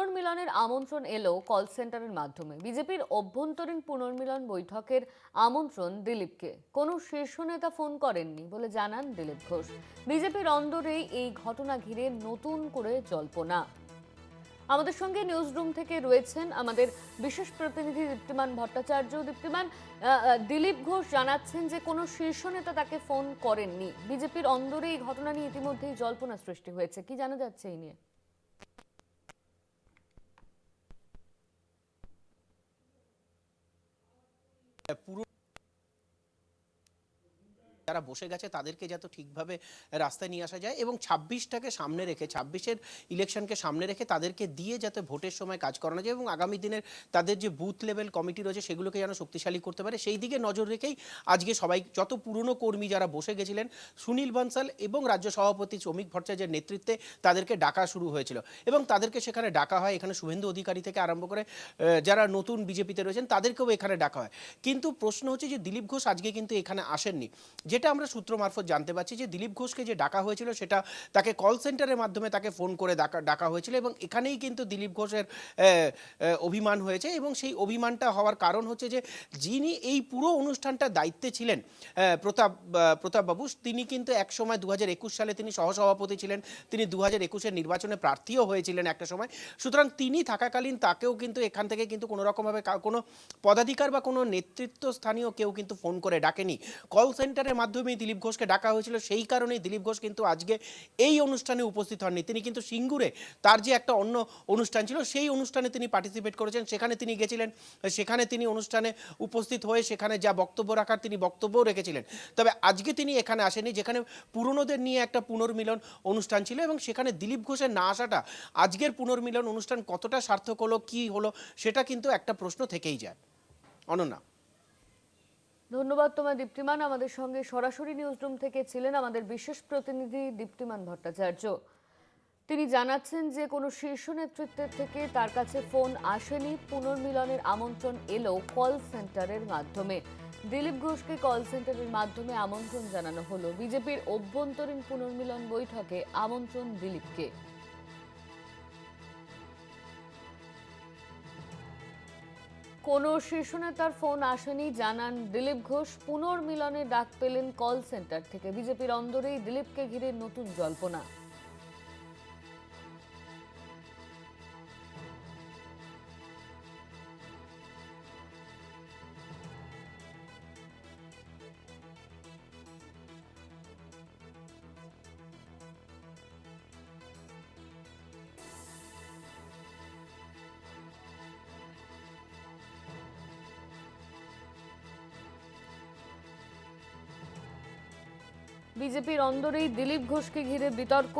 পুনর্মিলনের আমন্ত্রণ এলো কল সেন্টারের মাধ্যমে। বিজেপির অভ্যন্তরীণ পুনর্মিলন বৈঠকের আমন্ত্রণ দিলীপকে কোনো শীর্ষ নেতা ফোন করেননি বলে জানান দিলীপ ঘোষ। বিজেপির অন্দরেই এই ঘটনা ঘিরে নতুন করে জল্পনা। আমাদের সঙ্গে নিউজ রুম থেকে রয়েছেন আমাদের বিশেষ প্রতিনিধি দীপ্তিমান ভট্টাচার্য। দীপ্তিমান, দিলীপ ঘোষ জানাচ্ছেন যে কোনো শীর্ষ নেতা তাকে ফোন করেননি। বিজেপির অন্দরে এই ঘটনা নিয়ে ইতিমধ্যেই জল্পনা সৃষ্টি হয়েছে, কি জানা যাচ্ছে এই নিয়ে? পুরো যারা বসে গেছে তাদেরকে যাতে ঠিকভাবে রাস্তায় নিয়ে আসা যায় এবং ২৬টাকে সামনে রেখে ২৬-এর ইলেকশনকে সামনে রেখে তাদেরকে দিয়ে যাতে ভোটের সময় কাজ করানো যায় এবং আগামী দিনের তাদের যে বুথ লেভেল কমিটি রয়েছে সেগুলোকে যেন শক্তিশালী করতে পারে, সেই দিকে নজর রেখেই আজকে সবাই যত পুরনো কর্মী যারা বসে গেছিলেন সুনীল বানসাল এবং রাজ্য সভাপতি শ্রমিক ভট্টাচার্যের নেতৃত্বে তাদেরকে ডাকা শুরু হয়েছিল এবং তাদেরকে সেখানে ডাকা হয়। এখানে শুভেন্দু অধিকারী থেকে আরম্ভ করে যারা নতুন বিজেপিতে রয়েছেন তাদেরকেও এখানে ডাকা হয়। কিন্তু প্রশ্ন হচ্ছে যে দিলীপ ঘোষ আজকে কিন্তু এখানে আসেননি। যেটা আমরা সূত্র মারফত জানতে পারছি যে দিলীপ ঘোষকে যে ডাকা হয়েছিল সেটা তাকে কল সেন্টারের মাধ্যমে তাকে ফোন করে ডাকা হয়েছিল এবং এখানেই কিন্তু দিলীপ ঘোষের অভিমান হয়েছে এবং সেই অভিমানটা হওয়ার কারণ হচ্ছে যে যিনি এই পুরো অনুষ্ঠানটা দায়িত্বে ছিলেন প্রতাপবাবু, তিনি কিন্তু একসময় ২০২১ সালে তিনি সহসভাপতি ছিলেন, তিনি ২০২১-এর নির্বাচনে প্রার্থীও হয়েছিলেন একটা সময়। সুতরাং তিনি থাকাকালীন তাকেও কিন্তু এখান থেকে কিন্তু কোনো রকমভাবে কোনো পদাধিকার বা কোনো নেতৃত্ব স্থানীয় কেউ কিন্তু ফোন করে ডাকেনি। কল সেন্টারের মাধ্যমে দিলীপ ঘোষকে ডাকা হয়েছিল, সেই কারণেই দিলীপ ঘোষ কিন্তু আজকে এই অনুষ্ঠানে উপস্থিত হননি। তিনি কিন্তু সিঙ্গুরে তার যে একটা অন্য অনুষ্ঠান ছিল সেই অনুষ্ঠানে তিনি পার্টিসিপেট করেছেন, সেখানে তিনি গেছিলেন, সেখানে তিনি অনুষ্ঠানে উপস্থিত হয়ে সেখানে যা বক্তব্য রাখার তিনি বক্তব্যও রেখেছিলেন। তবে আজকে তিনি এখানে আসেনি, যেখানে পুরনোদের নিয়ে একটা পুনর্মিলন অনুষ্ঠান ছিল এবং সেখানে দিলীপ ঘোষের না আসাটা আজকের পুনর্মিলন অনুষ্ঠান কতটা সার্থক হলো, কি হলো, সেটা কিন্তু একটা প্রশ্ন থেকেই যায়। অনন্যা, ধন্যবাদ তোমার দীপ্তিমান। আমাদের সঙ্গে সরাসরি নিউজরুম থেকে ছিলেন আমাদের বিশেষ প্রতিনিধি দীপ্তিমান ভট্টাচার্য। তিনি জানাচ্ছেন যে কোনো শীর্ষ নেতৃত্বের থেকে তার কাছে ফোন আসেনি, পুনর্মিলনের আমন্ত্রণ এলো কল সেন্টারের মাধ্যমে। দিলীপ ঘোষকে কল সেন্টারের মাধ্যমে আমন্ত্রণ জানানো হলো। বিজেপির অভ্যন্তরীণ পুনর্মিলন বৈঠকে আমন্ত্রণ দিলীপকে। কোনো শীর্ষ নেতার ফোন আসেনি জানান দিলীপ ঘোষ। পুনর্মিলনের ডাক পেলেন কল সেন্টার থেকে। বিজেপির অন্দরেই দিলীপকে ঘিরে নতুন জল্পনা। বিজেপির অন্দরেই দিলীপ ঘোষকে ঘিরে বিতর্ক।